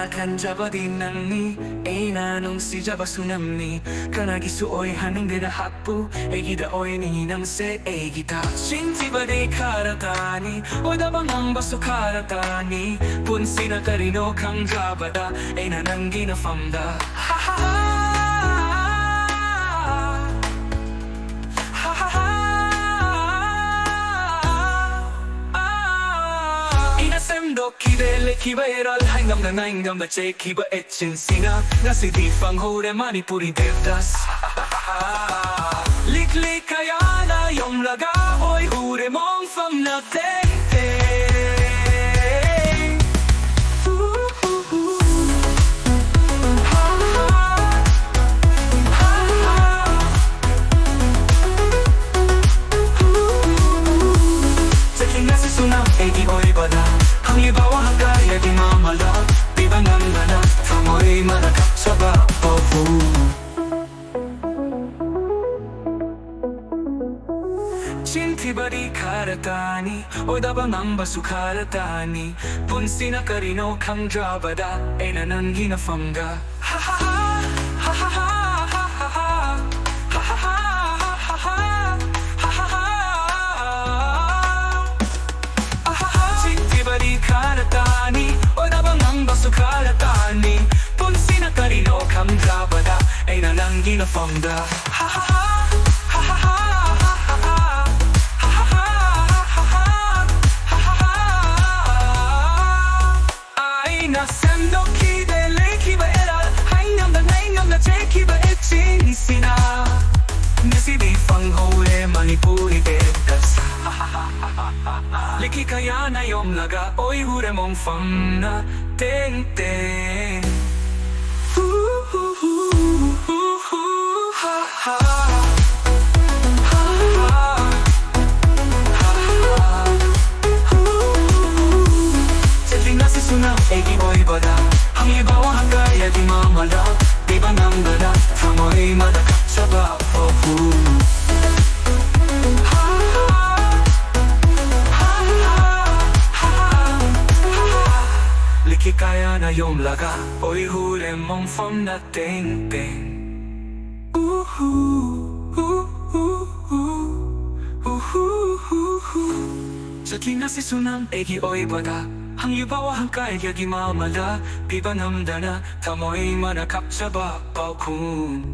akan jabadin ni Inanong si jaba tsunami Kanagisu oy haning de na hapu Egida oy ni nang se egita Shinti ba de karatani Oda bang ang baso karatani Punsi na karino kang jabada Inanang ginafamda Ha ha ha Kidele kiba eral hangam na naingam na che kiba etchin sina Nasi di fang hore mani puri devdas Lik kaya na yung laga Oy hure mong fam na te Taking nasi sunam egi oy bada Ang ibawa hanggang di mamalak Di ba nang nanak Tamoy manakap sa babawu Cinti ba di karatani O da ba nang basu karatani Punsi na karino kang jabada E nanan ginafamga Ha ha ha Ha ha ha Ha ha ha Ha ha ha Ha ha ha Karatani O da bang ang baso karatani Punsi na karino kang jabada Ay nalang ginafamda Ha ha ha Ha ha ha Ha ha ha Ha ha ha Ha ha Ay nasendo kidele kiba eral Haingam na che kiba etchin sina Nisi di fang hole manipuri dedas Liki kaya na yung laga Oy hure mong fam na Teng teng Ha ha Setling na si sunam egi oy bada Ang ibawa hanggang di mamala Di ba nang bada Tamoy madakap sa babawu Kaya na yung laga Oy hure mong fam na teng teng Sa king na si sunam egi oy bada Ang ibawa hangkay yagi mamala Di ba namdana Tamoy manakap sa babaw kun